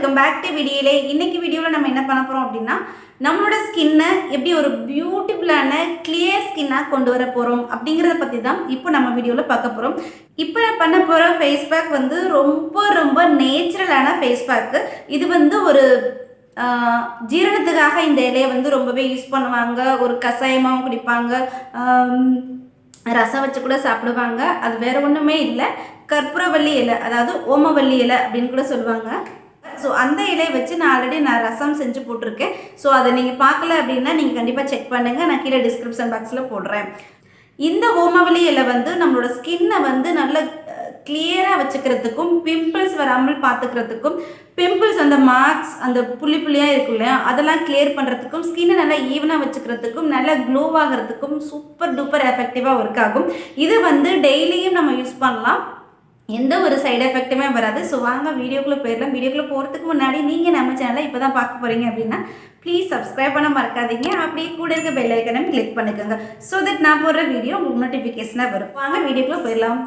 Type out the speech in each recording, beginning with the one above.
Welcome back to வீடியோல. இன்னைக்கு வீடியோவில் நம்ம என்ன பண்ண போகிறோம் அப்படின்னா, நம்மளோட ஸ்கின்னை எப்படி ஒரு பியூட்டிஃபுல்லான கிளியர் ஸ்கின்னாக கொண்டு வர போகிறோம் அப்படிங்கிறத பற்றி தான் இப்போ நம்ம வீடியோவில் பார்க்க போகிறோம். இப்போ நான் பண்ண போகிற ஃபேஸ் பேக் வந்து ரொம்ப ரொம்ப நேச்சுரலான ஃபேஸ் பேக்கு. இது வந்து ஒரு ஜீரணத்துக்காக இந்த இலையை வந்து ரொம்பவே யூஸ் பண்ணுவாங்க. ஒரு கஷாயமாகவும் குடிப்பாங்க, ரசம் வச்சு கூட சாப்பிடுவாங்க. அது வேறு ஒன்றுமே இல்லை, கற்பூரவள்ளி இலை, அதாவது ஓமவல்லி இலை அப்படின்னு கூட சொல்லுவாங்க. ஸோ அந்த இலையை வச்சு நான் ஆல்ரெடி ரசம் செஞ்சு போட்டிருக்கேன். ஸோ அதை நீங்கள் பார்க்கல அப்படின்னா நீங்கள் கண்டிப்பாக செக் பண்ணுங்கள். நான் கீழே டிஸ்கிரிப்ஷன் பாக்ஸில் போடுறேன். இந்த ஓமவல்லி இலை வந்து நம்மளோட ஸ்கின்னை வந்து நல்ல கிளியராக வச்சுக்கிறதுக்கும், பிம்பிள்ஸ் வராமல் பார்த்துக்கிறதுக்கும், பிம்பிள்ஸ் அந்த மார்க்ஸ் அந்த புள்ளி புள்ளியாக இருக்கும் இல்லையா, அதெல்லாம் கிளியர் பண்ணுறதுக்கும், ஸ்கின்னை நல்லா ஈவனாக வச்சுக்கிறதுக்கும், நல்லா க்ளோ ஆகிறதுக்கும் சூப்பர் டூப்பர் எஃபெக்டிவாக ஒர்க் ஆகும். இது வந்து டெய்லியும் நம்ம யூஸ் பண்ணலாம், எந்த ஒரு சைடு எஃபெக்ட்டுமே வராது. ஸோ வாங்க வீடியோக்குள்ளே போயிடலாம். வீடியோக்குள்ளே போகிறதுக்கு முன்னாடி நீங்கள் நம்ம சேனலை இப்போ தான் பார்க்க போகிறீங்க அப்படின்னா ப்ளீஸ் சப்ஸ்கிரைப் பண்ண மறக்காதீங்க. அப்படியே கூட இருக்க பெல் ஐக்கனையும் கிளிக் பண்ணிக்கோங்க. ஸோ தட் நான் போடுற வீடியோ உங்களுக்கு நோட்டிஃபிகேஷனாக வரும். வாங்க வீடியோக்குள்ளே போயிடலாம்.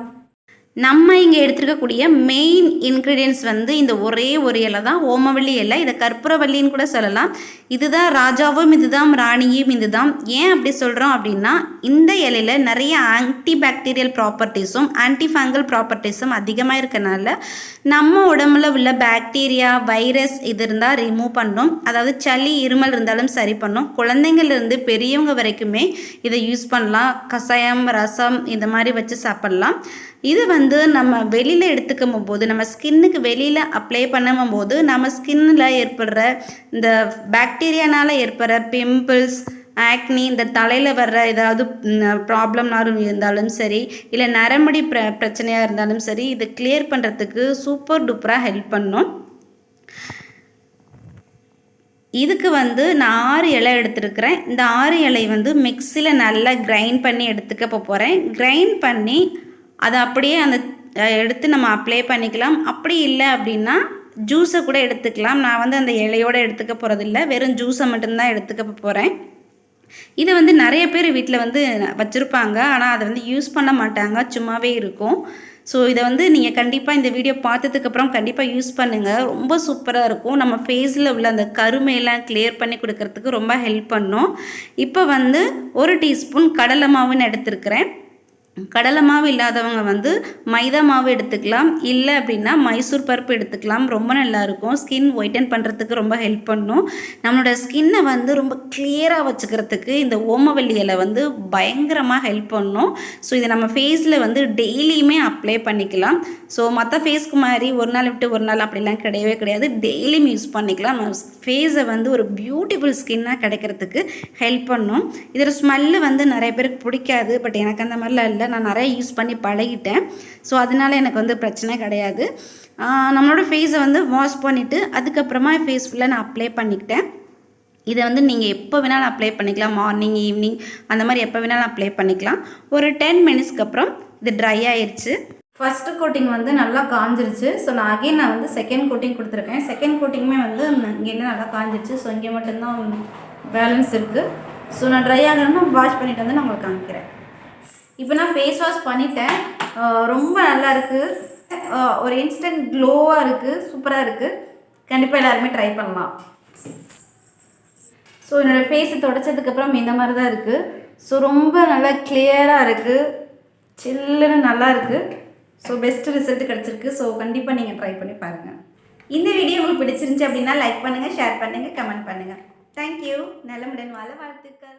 நம்ம இங்கே எடுத்துருக்கக்கூடிய மெயின் இன்க்ரீடியன்ஸ் வந்து இந்த ஒரே ஒரு இலை தான், ஓமவல்லி இலை. இதை கற்பூரவல்லின்னு கூட சொல்லலாம். இதுதான் ராஜாவும் இதுதான் ராணியும் இதுதான். ஏன் அப்படி சொல்கிறோம் அப்படின்னா, இந்த இலையில் நிறைய ஆன்டி பாக்டீரியல் ப்ராப்பர்ட்டிஸும் ஆன்டி ஃபங்கல் ப்ராப்பர்ட்டிஸும் அதிகமாக இருக்கனால நம்ம உடம்புல உள்ள பாக்டீரியா, வைரஸ் இது இருந்தால் ரிமூவ் பண்ணும். அதாவது சளி இருமல் இருந்தாலும் சரி பண்ணும். குழந்தைங்கள்லேருந்து பெரியவங்க வரைக்குமே இதை யூஸ் பண்ணலாம். கஷாயம், ரசம் இந்த மாதிரி வச்சு சாப்பிட்லாம். இது வந்து நம்ம வெளியில் எடுத்துக்கும் போது, நம்ம ஸ்கின்னுக்கு வெளியில் அப்ளை பண்ணும் போது நம்ம ஸ்கின்னில் ஏற்படுற இந்த பாக்டீரியானால் ஏற்படுற பிம்பிள்ஸ், ஆக்னி, இந்த தலையில் வர்ற ஏதாவது ப்ராப்ளம்னாலும் இருந்தாலும் சரி, இல்லை நரம்படி பிரச்சனையாக இருந்தாலும் சரி, இதை கிளியர் பண்ணுறதுக்கு சூப்பர் டூப்பராக ஹெல்ப் பண்ணும். இதுக்கு வந்து நான் 6 இலை எடுத்துருக்கிறேன். இந்த 6 இலை வந்து மிக்சியில் நல்லா கிரைண்ட் பண்ணி எடுத்துக்க போகிறேன். கிரைண்ட் பண்ணி அதை அப்படியே அந்த எடுத்து நம்ம அப்ளை பண்ணிக்கலாம். அப்படி இல்லை அப்படின்னா ஜூஸை கூட எடுத்துக்கலாம். நான் வந்து அந்த இலையோடு எடுத்துக்க போகிறதில்ல, வெறும் ஜூஸை மட்டும்தான் எடுத்துக்க போகிறேன். இதை வந்து நிறைய பேர் வீட்டில் வந்து வச்சுருப்பாங்க, ஆனால் அதை வந்து யூஸ் பண்ண மாட்டாங்க, சும்மாவே இருக்கும். ஸோ இதை வந்து நீங்கள் கண்டிப்பாக இந்த வீடியோ பார்த்ததுக்கப்புறம் கண்டிப்பாக யூஸ் பண்ணுங்கள். ரொம்ப சூப்பராக இருக்கும். நம்ம ஃபேஸில் உள்ள அந்த கருமையெல்லாம் கிளியர் பண்ணி கொடுக்கறதுக்கு ரொம்ப ஹெல்ப் பண்ணும். இப்போ வந்து 1 டீஸ்பூன் கடலை மாவுன்னு எடுத்துருக்கிறேன். கடலை மாவு இல்லாதவங்க வந்து மைதா மாவு எடுத்துக்கலாம், இல்லை அப்படின்னா மைசூர் பருப்பு எடுத்துக்கலாம். ரொம்ப நல்லாயிருக்கும். ஸ்கின் ஒயிட்டன் பண்ணுறதுக்கு ரொம்ப ஹெல்ப் பண்ணும். நம்மளோட ஸ்கின்னை வந்து ரொம்ப கிளியராக வச்சுக்கிறதுக்கு இந்த ஓமவல்லி இலை வந்து பயங்கரமாக ஹெல்ப் பண்ணும். ஸோ இதை நம்ம ஃபேஸில் வந்து டெய்லியுமே அப்ளை பண்ணிக்கலாம். ஸோ மற்ற ஃபேஸ்க்கு மாதிரி ஒரு நாள் விட்டு ஒரு நாள் அப்படிலாம் கிடையவே கிடையாது, டெய்லியும் யூஸ் பண்ணிக்கலாம். நம்ம ஃபேஸை வந்து ஒரு பியூட்டிஃபுல் ஸ்கின்னாக கிடைக்கிறதுக்கு ஹெல்ப் பண்ணும். இதோட ஸ்மெல்லு வந்து நிறைய பேருக்கு பிடிக்காது, பட் எனக்கு அந்த மாதிரிலாம் இல்லை. நான் நிறைய யூஸ் பண்ணி பழகிட்டேன். ஸோ அதனால எனக்கு வந்து பிரச்சனை கிடையாது. நம்மளோட ஃபேஸை வந்து வாஷ் பண்ணிவிட்டு அதுக்கப்புறமா ஃபேஸ் ஃபுல்லாக நான் அப்ளை பண்ணிக்கிட்டேன். இதை வந்து நீங்கள் எப்போ வேணாலும் அப்ளை பண்ணிக்கலாம், மார்னிங், ஈவினிங் அந்த மாதிரி எப்போ வேணாலும் அப்ளை பண்ணிக்கலாம். ஒரு 10 மினிட்ஸ்க்கு அப்புறம் இது ட்ரை ஆயிடுச்சு. ஃபஸ்ட்டு கோட்டிங் வந்து நல்லா காஞ்சிருச்சு. ஸோ நான் அகைன் வந்து செகண்ட் கோட்டிங் கொடுத்துருக்கேன். செகண்ட் கோட்டிங்குமே வந்து இங்கே நல்லா காஞ்சிருச்சு. ஸோ இங்கே மட்டும்தான் பேலன்ஸ் இருக்குது. ஸோ நான் ட்ரை ஆகணும்னா வாஷ் பண்ணிவிட்டு வந்து நான் உங்களுக்கு காமிக்கிறேன். இப்போ நான் ஃபேஸ் வாஷ் பண்ணிட்டேன். ரொம்ப நல்லா இருக்குது, ஒரு இன்ஸ்டன்ட் க்ளோவாக இருக்குது, சூப்பராக இருக்குது. கண்டிப்பாக எல்லாருமே ட்ரை பண்ணலாம். ஸோ என்னோடய ஃபேஸை துடைச்சதுக்கப்புறம் இந்த மாதிரி தான் இருக்குது. ஸோ ரொம்ப நல்லா கிளியராக இருக்குது, சில்லுன்னு நல்லா இருக்குது. ஸோ பெஸ்ட்டு ரிசல்ட் கிடச்சிருக்கு. ஸோ கண்டிப்பாக நீங்கள் ட்ரை பண்ணி பாருங்கள். இந்த வீடியோ உங்களுக்கு பிடிச்சிருந்துச்சி அப்படின்னா லைக் பண்ணுங்கள், ஷேர் பண்ணுங்கள், கமெண்ட் பண்ணுங்கள். தேங்க்யூ. நலமுடன் வாழ வாழ்த்துக்கள்.